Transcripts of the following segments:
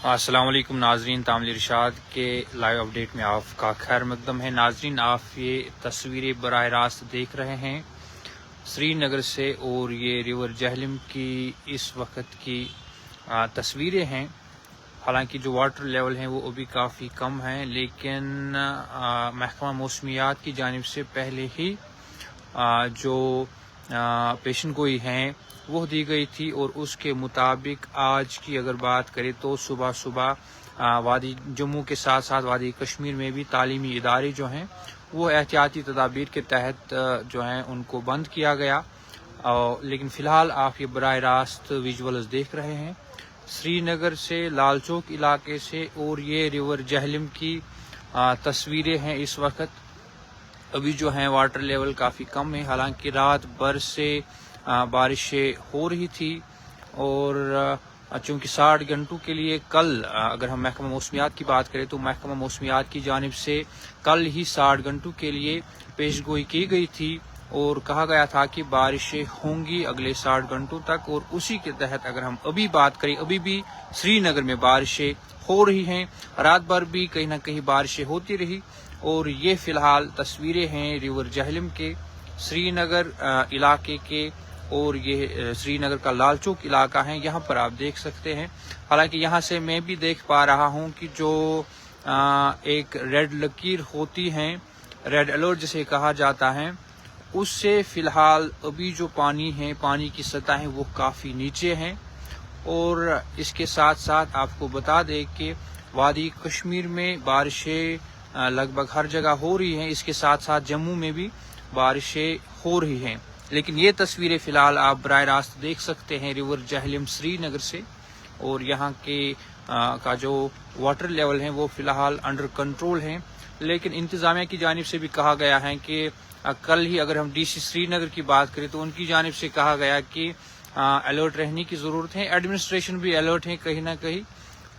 السلام علیکم ناظرین، تعمیل ارشاد کے لائیو اپڈیٹ میں آپ کا خیر مقدم ہے۔ ناظرین، آپ یہ تصویریں براہ راست دیکھ رہے ہیں سری نگر سے، اور یہ ریور جہلم کی اس وقت کی تصویریں ہیں۔ حالانکہ جو واٹر لیول ہیں وہ ابھی کافی کم ہیں، لیکن محکمہ موسمیات کی جانب سے پہلے ہی جو پیشن گوئی ہیں وہ دی گئی تھی، اور اس کے مطابق آج کی اگر بات کریں تو صبح وادی جموں کے ساتھ ساتھ وادی کشمیر میں بھی تعلیمی ادارے جو ہیں وہ احتیاطی تدابیر کے تحت جو ہیں ان کو بند کیا گیا۔ لیکن فی الحال آپ یہ براہ راست ویژولز دیکھ رہے ہیں سری نگر سے، لال چوک علاقے سے، اور یہ ریور جہلم کی تصویریں ہیں۔ اس وقت ابھی جو ہیں واٹر لیول کافی کم ہے، حالانکہ رات بھر سے بارشیں ہو رہی تھی، اور چونکہ 60 گھنٹوں کے لیے کل اگر ہم محکمہ موسمیات کی بات کریں تو محکمہ موسمیات کی جانب سے کل ہی 60 گھنٹوں کے لیے پیش گوئی کی گئی تھی، اور کہا گیا تھا کہ بارشیں ہوں گی اگلے 60 گھنٹوں تک، اور اسی کے تحت اگر ہم ابھی بات کریں، ابھی بھی سری نگر میں بارشیں ہو رہی ہیں، رات بھر بھی کہیں نہ کہیں بارشیں ہوتی رہی۔ اور یہ فی الحال تصویریں ہیں ریور جہلم کے، سری نگر علاقے کے، اور یہ سری نگر کا لال چوک علاقہ ہے، یہاں پر آپ دیکھ سکتے ہیں۔ حالانکہ یہاں سے میں بھی دیکھ پا رہا ہوں کہ جو ایک ریڈ لکیر ہوتی ہیں، ریڈ الرٹ جسے کہا جاتا ہے، اس سے فی الحال ابھی جو پانی ہے، پانی کی سطح ہے وہ کافی نیچے ہیں۔ اور اس کے ساتھ ساتھ آپ کو بتا دیں کہ وادی کشمیر میں بارشیں لگ بھگ ہر جگہ ہو رہی ہیں، اس کے ساتھ ساتھ جموں میں بھی بارشیں ہو رہی ہیں۔ لیکن یہ تصویریں فی الحال آپ براہ راست دیکھ سکتے ہیں ریور جہلم سری نگر سے، اور یہاں کے کا جو واٹر لیول ہیں وہ فی الحال انڈر کنٹرول ہیں۔ لیکن انتظامیہ کی جانب سے بھی کہا گیا ہے کہ کل ہی اگر ہم ڈی سی سری نگر کی بات کریں تو ان کی جانب سے کہا گیا کہ الرٹ رہنے کی ضرورت ہے، ایڈمنسٹریشن بھی الرٹ ہے کہیں نہ کہیں،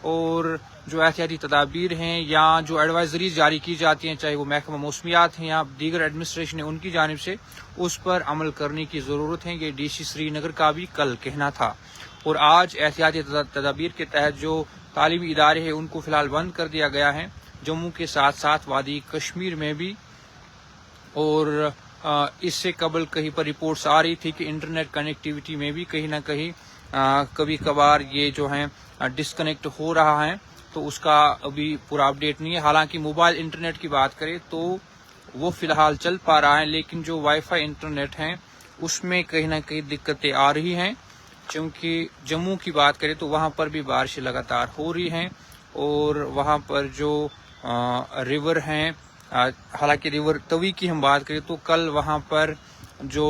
اور جو احتیاطی تدابیر ہیں یا جو ایڈوائزریز جاری کی جاتی ہیں، چاہے وہ محکمہ موسمیات ہیں یا دیگر ایڈمنسٹریشن ہے، ان کی جانب سے اس پر عمل کرنے کی ضرورت ہے۔ یہ ڈی سی سری نگر کا بھی کل کہنا تھا، اور آج احتیاطی تدابیر کے تحت جو تعلیمی ادارے ہیں ان کو فی الحال بند کر دیا گیا ہے، جموں کے ساتھ ساتھ وادی کشمیر میں بھی۔ اور اس سے قبل کہیں پر رپورٹس آ رہی تھی کہ انٹرنیٹ کنیکٹیوٹی میں بھی کہیں نہ کہیں کبھی کبھار یہ جو ہیں ڈسکنیکٹ ہو رہا ہے، تو اس کا ابھی پورا اپڈیٹ نہیں ہے۔ حالانکہ موبائل انٹرنیٹ کی بات کریں تو وہ فی الحال چل پا رہا ہے، لیکن جو وائی فائی انٹرنیٹ ہیں اس میں کہیں نہ کہیں دقتیں آ رہی ہیں، چونکہ جموں کی بات کریں تو وہاں پر بھی بارشیں لگاتار ہو رہی ہیں، اور وہاں پر جو ریور ہیں، حالانکہ ریور توی کی ہم بات کریں تو کل وہاں پر جو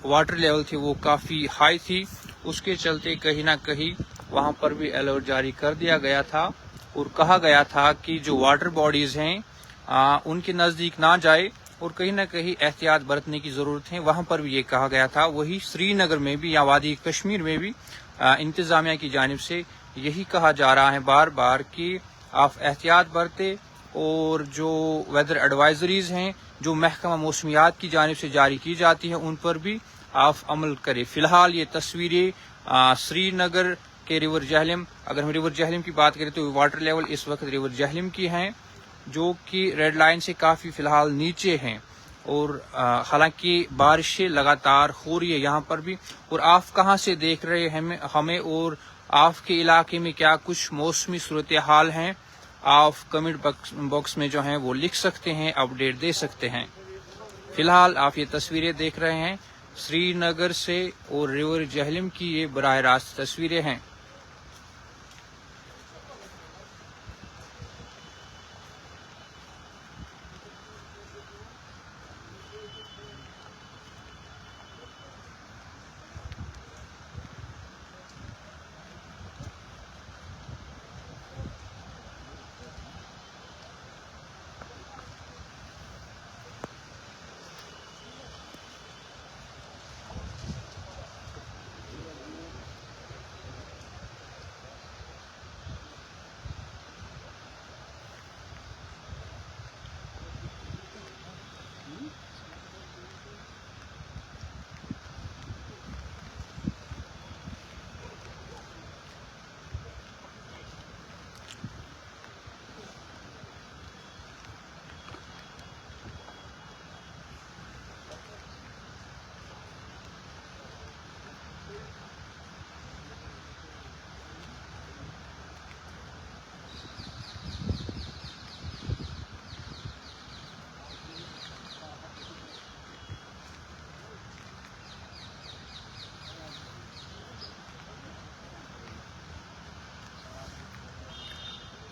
واٹر لیول تھی وہ کافی ہائی تھی، اس کے چلتے کہیں نہ کہیں وہاں پر بھی الرٹ جاری کر دیا گیا تھا، اور کہا گیا تھا کہ جو واٹر باڈیز ہیں ان کے نزدیک نہ جائے، اور کہیں نہ کہیں احتیاط برتنے کی ضرورت ہے۔ وہاں پر بھی یہ کہا گیا تھا، وہی سری نگر میں بھی یا وادی کشمیر میں بھی انتظامیہ کی جانب سے یہی کہا جا رہا ہے بار بار کہ آپ احتیاط برتے، اور جو ویدر ایڈوائزریز ہیں جو محکمہ موسمیات کی جانب سے جاری کی جاتی ہیں ان پر بھی آپ عمل کریں۔ فی الحال یہ تصویریں سری نگر کے ریور جہلم، اگر ہم ریور جہلم کی بات کریں تو واٹر لیول اس وقت ریور جہلم کی ہیں جو کہ ریڈ لائن سے کافی فی الحال نیچے ہیں، اور حالانکہ بارشیں لگاتار ہو رہی ہے یہاں پر بھی۔ اور آپ کہاں سے دیکھ رہے ہیں ہمیں، اور آپ کے علاقے میں کیا کچھ موسمی صورتحال ہیں، آپ کمنٹ باکس میں جو ہیں وہ لکھ سکتے ہیں، اپڈیٹ دے سکتے ہیں۔ فی الحال آپ یہ تصویریں دیکھ رہے ہیں سری نگر سے، اور ریور جہلم کی یہ براہ راست تصویریں ہیں۔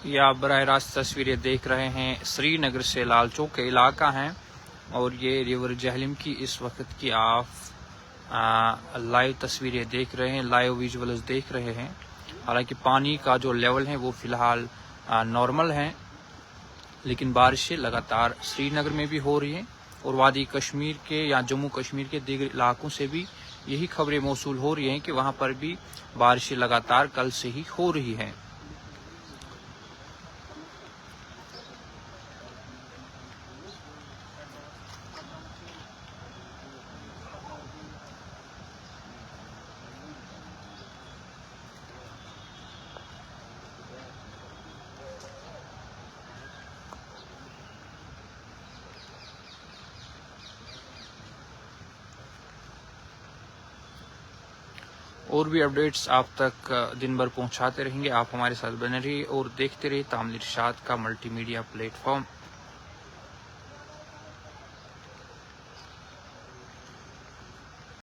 یہ آپ براہ راست تصویریں دیکھ رہے ہیں سری نگر سے لال چوک کے علاقہ ہیں، اور یہ ریور جہلم کی اس وقت کی آپ لائیو تصویریں دیکھ رہے ہیں، لائیو ویژولز دیکھ رہے ہیں۔ حالانکہ پانی کا جو لیول ہے وہ فی الحال نارمل ہے، لیکن بارشیں لگاتار سری نگر میں بھی ہو رہی ہیں، اور وادی کشمیر کے یا جموں کشمیر کے دیگر علاقوں سے بھی یہی خبریں موصول ہو رہی ہیں کہ وہاں پر بھی بارشیں لگاتار کل سے ہی ہو رہی ہیں۔ اور بھی اپڈیٹس آپ تک دن بھر پہنچاتے رہیں گے۔ آپ ہمارے ساتھ بنے رہیے اور دیکھتے رہیے تامل ارشاد کا ملٹی میڈیا پلیٹ فارم۔